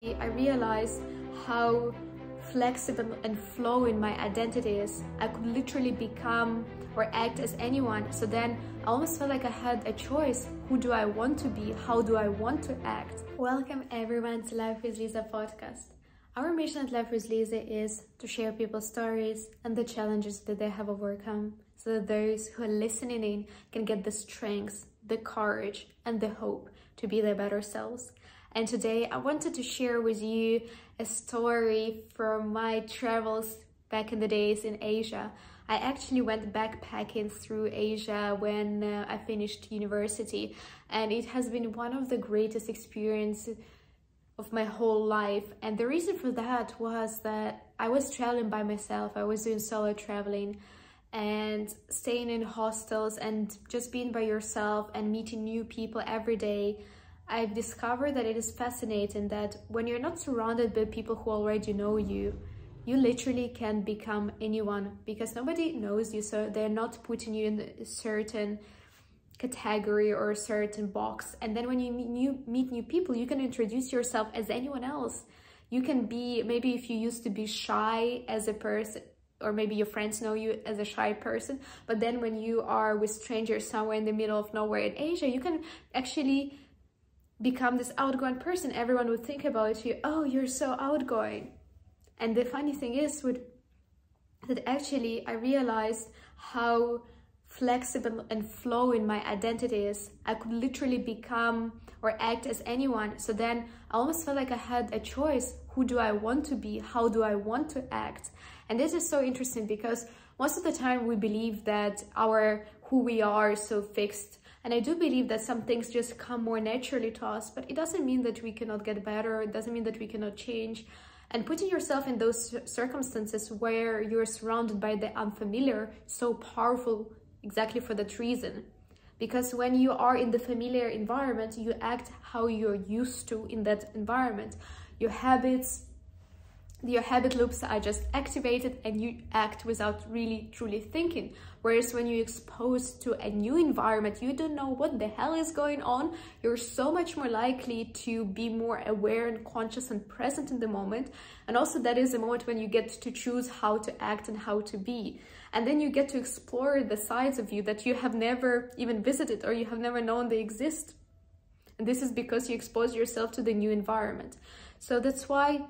I realized how flexible and flowing my identity is. I could literally become or act as anyone. So then I almost felt like I had a choice. Who do I want to be? How do I want to act? Welcome everyone to Life with Liza podcast. Our mission at Life with Liza is to share people's stories and the challenges that they have overcome, so that those who are listening in can get the strength, the courage, and the hope to be their better selves. And today I wanted to share with you a story from my travels back in the days in Asia. I actually went backpacking through Asia when I finished university, and it has been one of the greatest experiences of my whole life. And the reason for that was that I was traveling by myself. I was doing solo traveling and staying in hostels and just being by yourself and meeting new people every day. I've discovered that it is fascinating that when you're not surrounded by people who already know you, you literally can become anyone, because nobody knows you, so they're not putting you in a certain category or a certain box. And then when you meet new people, you can introduce yourself as anyone else. You can be, maybe if you used to be shy as a person, or maybe your friends know you as a shy person, but then when you are with strangers somewhere in the middle of nowhere in Asia, you can actually become this outgoing person. Everyone would think about you, oh, you're so outgoing. And the funny thing is that actually I realized how flexible and flowing my identity is. I could literally become or act as anyone. So then I almost felt like I had a choice. Who do I want to be? How do I want to act? And this is so interesting because most of the time we believe that who we are is so fixed. And I do believe that some things just come more naturally to us, but it doesn't mean that we cannot get better. It doesn't mean that we cannot change. And putting yourself in those circumstances where you're surrounded by the unfamiliar is so powerful exactly for that reason. Because when you are in the familiar environment, you act how you're used to in that environment. Your habit loops are just activated and you act without really truly thinking. Whereas when you're exposed to a new environment, you don't know what the hell is going on. You're so much more likely to be more aware and conscious and present in the moment. And also that is a moment when you get to choose how to act and how to be. And then you get to explore the sides of you that you have never even visited or you have never known they exist. And this is because you expose yourself to the new environment. So that's why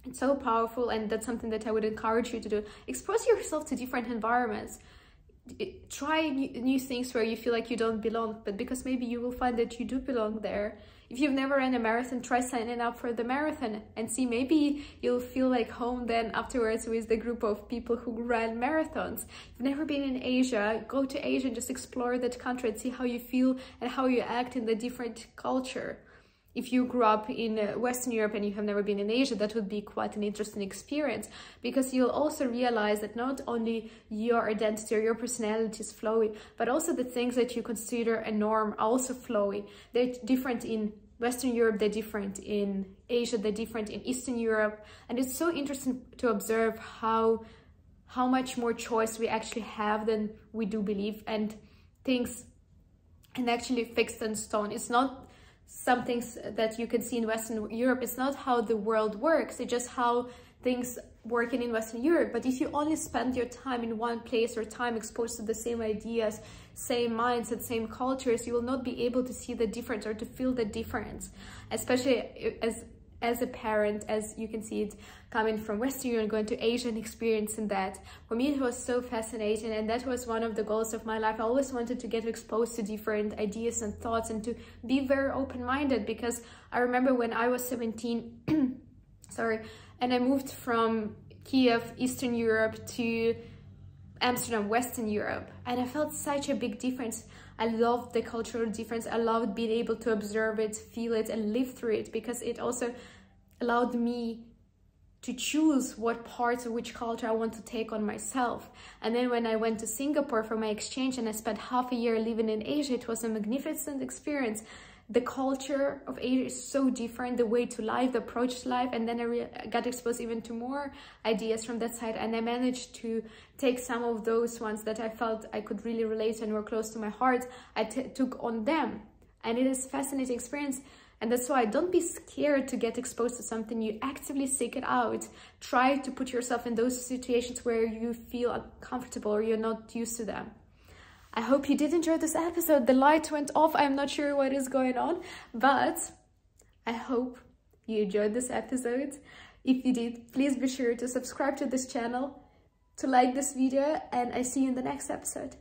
it's so powerful, and that's something that I would encourage you to do. Expose yourself to different environments. Try new things where you feel like you don't belong, but because maybe you will find that you do belong there. If you've never ran a marathon, try signing up for the marathon and see, maybe you'll feel like home then afterwards with the group of people who ran marathons. If you've never been in Asia, go to Asia and just explore that country and see how you feel and how you act in the different culture. If you grew up in Western Europe and you have never been in Asia, that would be quite an interesting experience, because you'll also realize that not only your identity or your personality is flowy, but also the things that you consider a norm are also flowy. They're different in Western Europe, they're different in Asia, they're different in Eastern Europe. And it's so interesting to observe how much more choice we actually have than we do believe, and things are actually fixed in stone. It's not some things that you can see in Western Europe. It's not how the world works, it's just how things work in Western Europe. But if you only spend your time in one place or time exposed to the same ideas, same mindset, same cultures, you will not be able to see the difference or to feel the difference, especially as a parent, as you can see it coming from Western Europe, going to Asia and experiencing that. For me, it was so fascinating, and that was one of the goals of my life. I always wanted to get exposed to different ideas and thoughts and to be very open-minded, because I remember when I was 17, and I moved from Kiev, Eastern Europe, to Amsterdam, Western Europe, and I felt such a big difference. I loved the cultural difference. I loved being able to observe it, feel it, and live through it, because it also allowed me to choose what parts of which culture I want to take on myself. And then when I went to Singapore for my exchange and I spent half a year living in Asia, it was a magnificent experience. The culture of Asia is so different, the way to life, the approach to life, and then I got exposed even to more ideas from that side, and I managed to take some of those ones that I felt I could really relate and were close to my heart. I took on them, and it is a fascinating experience. And that's why don't be scared to get exposed to something. You actively seek it out. Try to put yourself in those situations where you feel uncomfortable or you're not used to them. I hope you did enjoy this episode. The light went off. I'm not sure what is going on, but I hope you enjoyed this episode. If you did, please be sure to subscribe to this channel, to like this video, and I see you in the next episode.